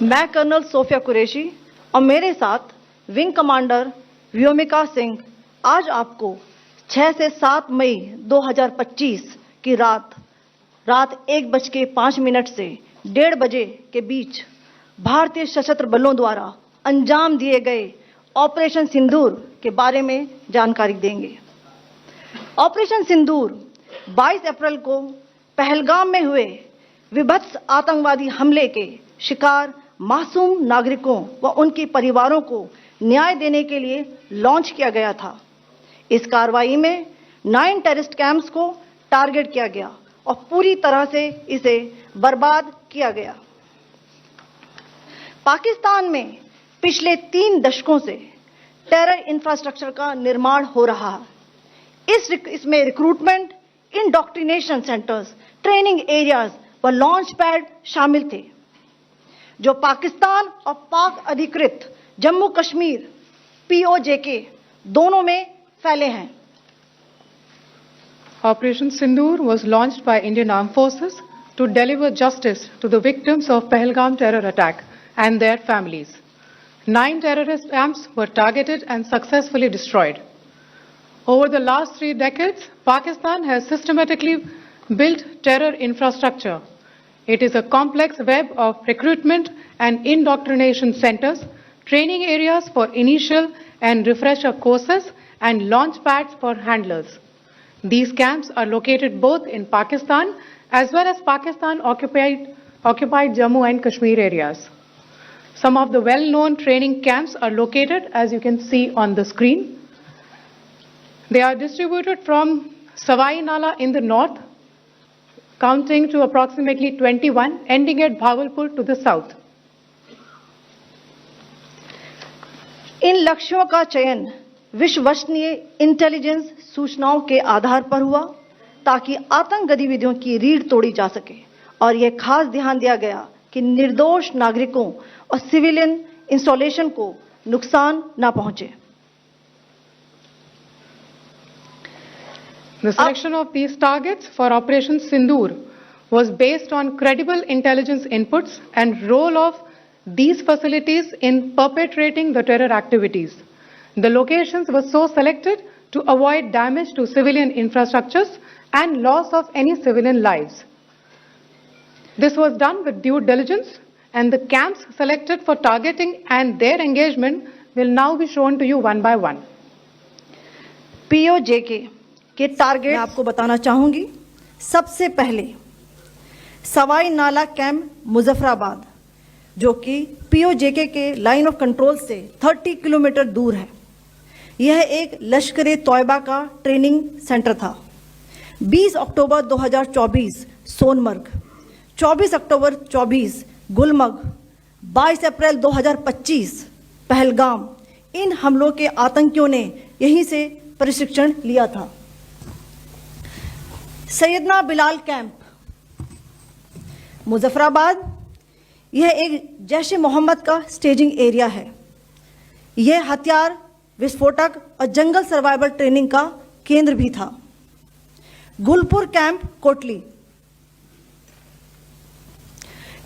मैं colonel Sophia Qureshi और मेरे साथ विंग कमांडर व्योमिका सिंह आज आपको 6 से 7 मई 2025 की रात 1:05 से 1:30 बजे के बीच भारतीय सशस्त्र बलों द्वारा अंजाम दिए गए ऑपरेशन सिंदूर के बारे में जानकारी देंगे। ऑपरेशन सिंदूर 22 अप्रैल को पहलगाम में हुए विभत्स आतंकवादी हमले के शिकार मासूम नागरिकों व उनके परिवारों को न्याय देने के लिए लॉन्च किया गया था। इस कार्रवाई में 9 टेररिस्ट कैंप्स को टारगेट किया गया और पूरी तरह से इसे बर्बाद किया गया। पाकिस्तान में पिछले 3 दशकों से टेरर इंफ्रास्ट्रक्चर का निर्माण हो रहा है। इसमें recruitment, indoctrination centres, training areas व लॉन्च पैड शामिल थे, जो पाकिस्तान और पाक अधिकृत जम्मू कश्मीर POJK दोनों में फैले हैं। Operation Sindoor was launched by Indian Armed Forces to deliver justice to the victims of Pahalgam terror attack and their families. 9 terrorist camps were targeted and successfully destroyed. Over the last 3 decades, Pakistan has systematically built terror infrastructure. It is a complex web of recruitment and indoctrination centers, training areas for initial and refresher courses, and launch pads for handlers. These camps are located both in Pakistan as well as Pakistan-occupied Jammu and Kashmir areas. Some of the well-known training camps are located, as you can see on the screen. They are distributed from Savai Nala in the north, counting to approximately 21, ending at Bhagalpur to the south. इन लक्ष्यों का चयन विश्वसनीय intelligence सूचनाओं के आधार पर हुआ ताकि आतंक गतिविधियों की रीढ़ तोड़ी जा सके, और यह खास ध्यान दिया गया कि निर्दोष नागरिकों और सिविलियन इंस्टॉलेशन को नुकसान न पहुंचे। The selection of these targets for Operation Sindoor was based on credible intelligence inputs and role of these facilities in perpetrating the terror activities. The locations were so selected to avoid damage to civilian infrastructures and loss of any civilian lives. This was done with due diligence, and the camps selected for targeting and their engagement will now be shown to you one by one. POJK के target आपको बताना चाहूंगी। सबसे पहले सवाई नाला camp Muzaffarabad, जो कि POJK के लाइन ऑफ कंट्रोल से 30 किलोमीटर दूर है। यह एक लश्कर तौयबा का ट्रेनिंग सेंटर था। 20 अक्टूबर 2024 सोनमर्ग, 24 अक्टूबर 24 गुलमर्ग, 22 अप्रैल 2025 पहलगाम, इन हमलों के आतंकियों ने यहीं से प्रशिक्षण लिया था। सैयदना बिलाल कैंप मुजफ्फराबाद, यह एक जैश ए मोहम्मद का स्टेजिंग एरिया है। यह हथियार, विस्फोटक और जंगल सर्वाइवल ट्रेनिंग का केंद्र भी था। गुलपुर कैंप कोटली,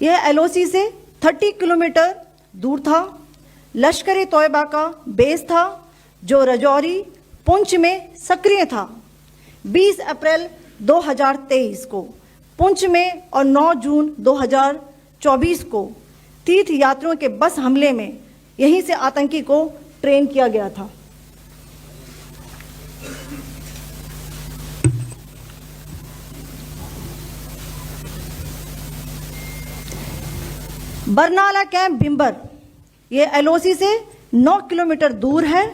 यह LOC से 30 किलोमीटर दूर था। लश्कर तौयबा का बेस था, जो रजौरी, पुंछ में सक्रिय था। 20 अप्रैल 2023 को पुंछ में और 9 जून 2024 को तीर्थ यात्रियों के बस हमले में यहीं से आतंकी को ट्रेन किया गया था। बरनाला कैंप भिंबर, यह LOC से 9 किलोमीटर दूर है।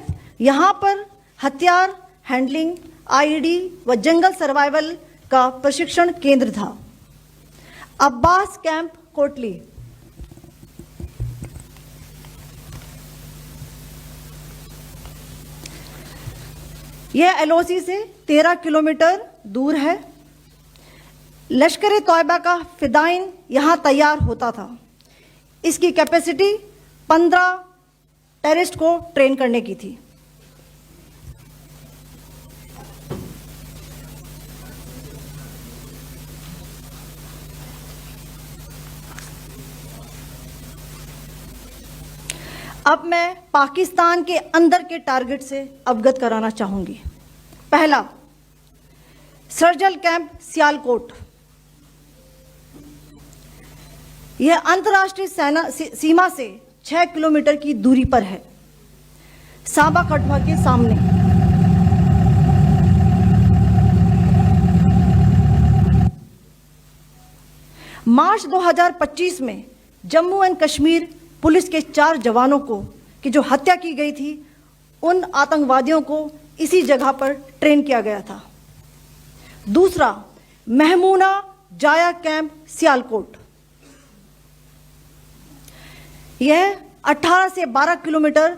यहां पर हथियार, हैंडलिंग, IED व जंगल सर्वाइवल का प्रशिक्षण केंद्र था। अब्बास कैंप कोटली, यह LOC से 13 किलोमीटर दूर है। लश्कर तौयबा का फिदाइन यहां तैयार होता था। इसकी कैपेसिटी 15 टेररिस्ट को ट्रेन करने की थी। अब मैं पाकिस्तान के अंदर के टारगेट से अवगत कराना चाहूंगी। पहला, सर्जिकल कैंप सियालकोट। यह अंतर्राष्ट्रीय सीमा से 6 किलोमीटर की दूरी पर है, सांबा कठुआ के सामने। मार्च 2025 में जम्मू एंड कश्मीर पुलिस के 4 जवानों को की जो हत्या की गई थी, उन आतंकवादियों को इसी जगह पर ट्रेन किया गया था। दूसरा, महमूना जाया कैंप सियालकोट। यह 18 से 12 किलोमीटर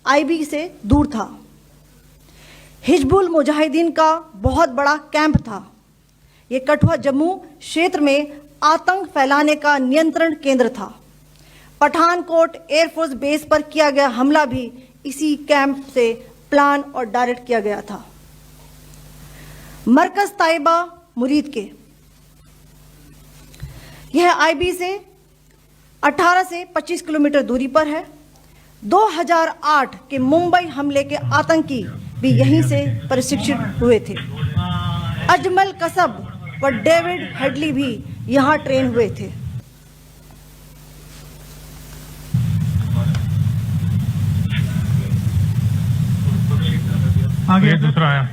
आईबी से दूर था। हिजबुल मुजाहिदीन का बहुत बड़ा कैंप था। यह कठुआ जम्मू क्षेत्र में आतंक फैलाने का नियंत्रण केंद्र था। पठानकोट एयरफोर्स बेस पर किया गया हमला भी इसी कैंप से प्लान और डायरेक्ट किया गया था। मरकज ताइबा मुरीद के, यह आईबी से 18 से 25 किलोमीटर दूरी पर है। 2008 के मुंबई हमले के आतंकी भी यहीं से प्रशिक्षित हुए थे। अजमल कसब व डेविड हेडली भी यहां ट्रेन हुए थे। आगे दूसरा आया।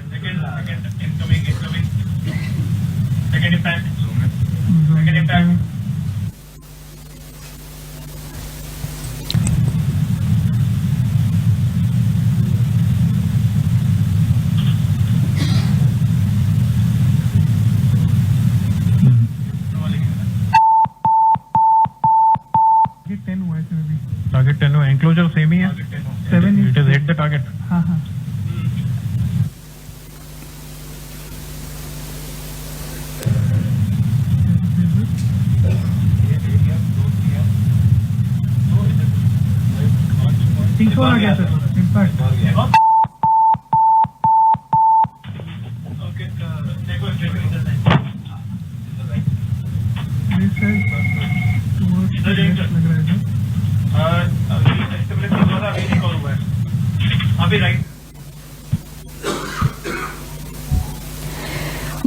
टारगेट 10 हुआ, एंक्लोजर सेम ही है। 7 it is hit the target. हाँ हाँ। तीसरा आ गया सर, इम्पैक्ट।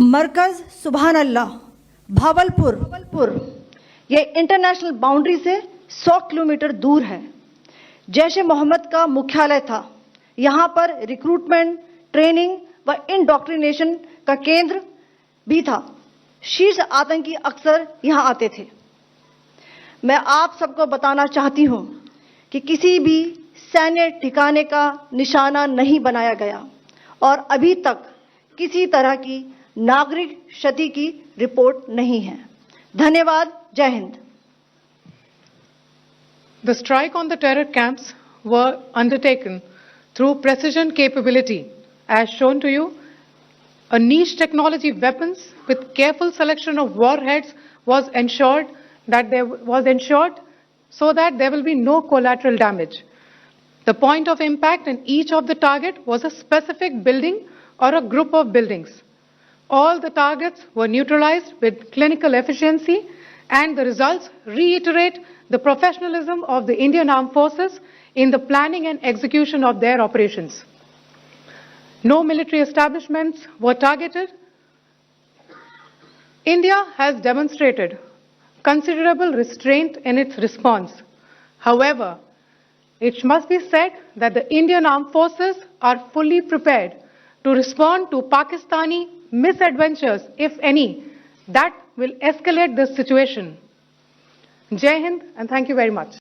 मरकज सुभान अल्लाह भावलपुर, यह इंटरनेशनल बाउंड्री से 100 किलोमीटर दूर है। जैश ए मोहम्मद का मुख्यालय था। यहां पर रिक्रूटमेंट, ट्रेनिंग व इंडॉक्ट्रिनेशन का केंद्र भी था। शीर्ष आतंकी अक्सर यहां आते थे। मैं आप सबको बताना चाहती हूं कि किसी भी सैन्य ठिकाने का निशाना नहीं बनाया गया और अभी तक किसी तरह की नागरिक क्षति की रिपोर्ट नहीं है। धन्यवाद। जय Hind. The strike on the terror camps were undertaken through precision capability, as shown to you. A niche technology weapons with careful selection of warheads was ensured so that there will be no collateral damage. The point of impact in each of the target was a specific building or a group of buildings. All the targets were neutralized with clinical efficiency, and the results reiterate the professionalism of the Indian Armed Forces in the planning and execution of their operations. No military establishments were targeted. India has demonstrated considerable restraint in its response. However, it must be said that the Indian Armed Forces are fully prepared to respond to Pakistani misadventures, if any, that will escalate this situation. Jai Hind, and thank you very much.